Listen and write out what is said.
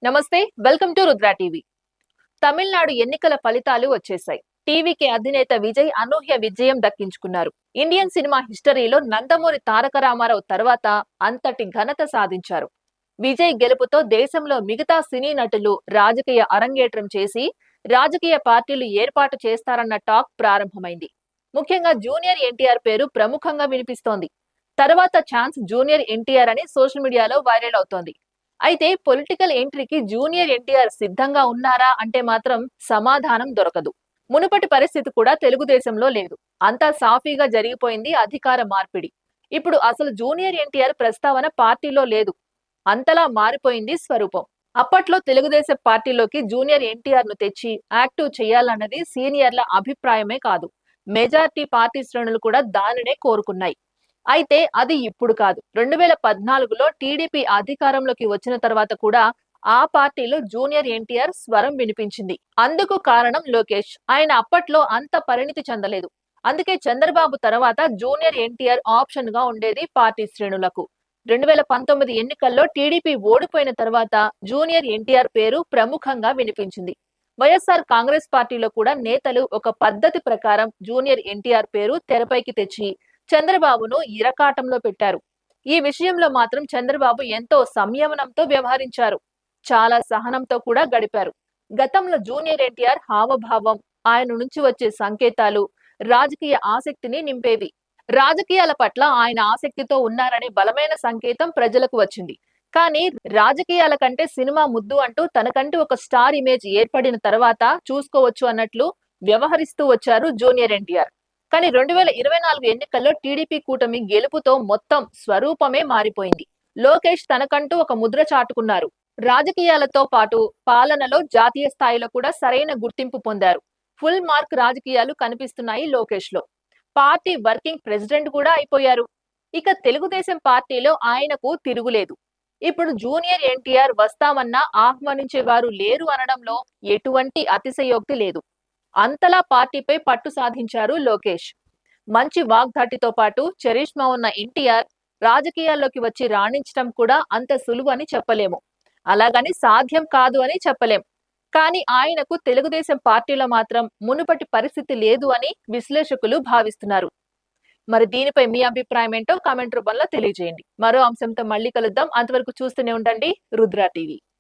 నమస్తే, welcome to Rudra TV. Tamil Nadu ఎన్నికల ఫలితాలు వచ్చేశాయి. టీవీకి అధినేత విజయ్ అనూహ్య విజయం దక్కించుకున్నారు. ఇండియన్ సినిమా హిస్టరీలో నందమూరి తారక రామారావు తర్వాత అంతటి ఘనత సాధించారు. విజయ్ గెలుపుతో దేశంలో మిగతా సినీ నటులు రాజకీయ అరంగేట్రం చేసి రాజకీయ పార్టీలు ఏర్పాటు చేస్తారన్న టాక్ ప్రారంభమైంది. ముఖ్యంగా జూనియర్ ఎన్టీఆర్ పేరు ప్రముఖంగా వినిపిస్తోంది. తర్వాత ఛాన్స్ జూనియర్ ఎన్టీఆర్ అని సోషల్ మీడియాలో వైరల్ అవుతోంది. అయితే పొలిటికల్ ఎంట్రీకి జూనియర్ ఎన్టీఆర్ సిద్ధంగా ఉన్నారా అంటే మాత్రం సమాధానం దొరకదు. మునుపటి పరిస్థితి కూడా తెలుగుదేశంలో లేదు. అంతా సాఫీగా జరిగిపోయింది అధికార మార్పిడి. ఇప్పుడు అసలు జూనియర్ ఎన్టీఆర్ ప్రస్తావన పార్టీలో లేదు. అంతలా మారిపోయింది స్వరూపం. అప్పట్లో తెలుగుదేశం పార్టీలోకి జూనియర్ ఎన్టీఆర్ ను తెచ్చి యాక్టివ్ చేయాలన్నది సీనియర్ల అభిప్రాయమే కాదు, మెజార్టీ పార్టీ శ్రేణులు కూడా దానినే కోరుకున్నాయి. అయితే అది ఇప్పుడు కాదు. 2014లో టీడీపీ అధికారంలోకి వచ్చిన తర్వాత కూడా ఆ పార్టీలో జూనియర్ ఎన్టీఆర్ స్వరం వినిపించింది. అందుకు కారణం లోకేష్. ఆయన అప్పట్లో అంత పరిణితి చెందలేదు. అందుకే చంద్రబాబు తర్వాత జూనియర్ ఎన్టీఆర్ ఆప్షన్ గా ఉండేది పార్టీ శ్రేణులకు. 2019 ఎన్నికల్లో టీడీపీ ఓడిపోయిన తర్వాత జూనియర్ ఎన్టీఆర్ పేరు ప్రముఖంగా వినిపించింది. వైఎస్ఆర్ కాంగ్రెస్ పార్టీలో కూడా నేతలు ఒక పద్ధతి ప్రకారం జూనియర్ ఎన్టీఆర్ పేరు తెరపైకి తెచ్చి చంద్రబాబును ఇరకాటంలో పెట్టారు. ఈ విషయంలో మాత్రం చంద్రబాబు ఎంతో సంయమనంతో వ్యవహరించారు. చాలా సహనంతో కూడా గడిపారు. గతంలో జూనియర్ ఎన్టీఆర్ హావభావం, ఆయన నుంచి వచ్చే సంకేతాలు రాజకీయ ఆసక్తిని నింపేవి. రాజకీయాల పట్ల ఆయన ఆసక్తితో ఉన్నారనే బలమైన సంకేతం ప్రజలకు వచ్చింది. కానీ రాజకీయాల కంటే సినిమా ముద్దు అంటూ తనకంటూ ఒక స్టార్ ఇమేజ్ ఏర్పడిన తర్వాత చూసుకోవచ్చు అన్నట్లు వ్యవహరిస్తూ వచ్చారు జూనియర్ ఎన్టీఆర్. కానీ 2024 ఎన్నికల్లో టీడీపీ కూటమి గెలుపుతో మొత్తం స్వరూపమే మారిపోయింది. లోకేష్ తనకంటూ ఒక ముద్ర చాటుకున్నారు. రాజకీయాలతో పాటు పాలనలో జాతీయ స్థాయిలో కూడా సరైన గుర్తింపు పొందారు. ఫుల్ మార్క్ రాజకీయాలు కనిపిస్తున్నాయి లోకేష్ లో. పార్టీ వర్కింగ్ ప్రెసిడెంట్ కూడా అయిపోయారు. ఇక తెలుగుదేశం పార్టీలో ఆయనకు తిరుగులేదు. ఇప్పుడు జూనియర్ ఎన్టీఆర్ వస్తామన్నా ఆహ్వానించేవారు లేరు అనడంలో ఎటువంటి అతిశయోక్తి లేదు. అంతలా పార్టీపై పట్టు సాధించారు లోకేష్. మంచి వాగ్దాటితో పాటు చరిష్మా ఉన్న ఎన్టీఆర్ రాజకీయాల్లోకి వచ్చి రాణించడం కూడా అంత సులువు అని చెప్పలేము. అలాగని సాధ్యం కాదు అని చెప్పలేం. కానీ ఆయనకు తెలుగుదేశం పార్టీలో మాత్రం మునుపటి పరిస్థితి లేదు అని విశ్లేషకులు భావిస్తున్నారు. మరి దీనిపై మీ అభిప్రాయం ఏంటో కామెంట్ రూపంలో తెలియజేయండి. మరో అంశంతో మళ్ళీ కలుద్దాం. అంతవరకు చూస్తూనే ఉండండి రుద్ర టీవీ.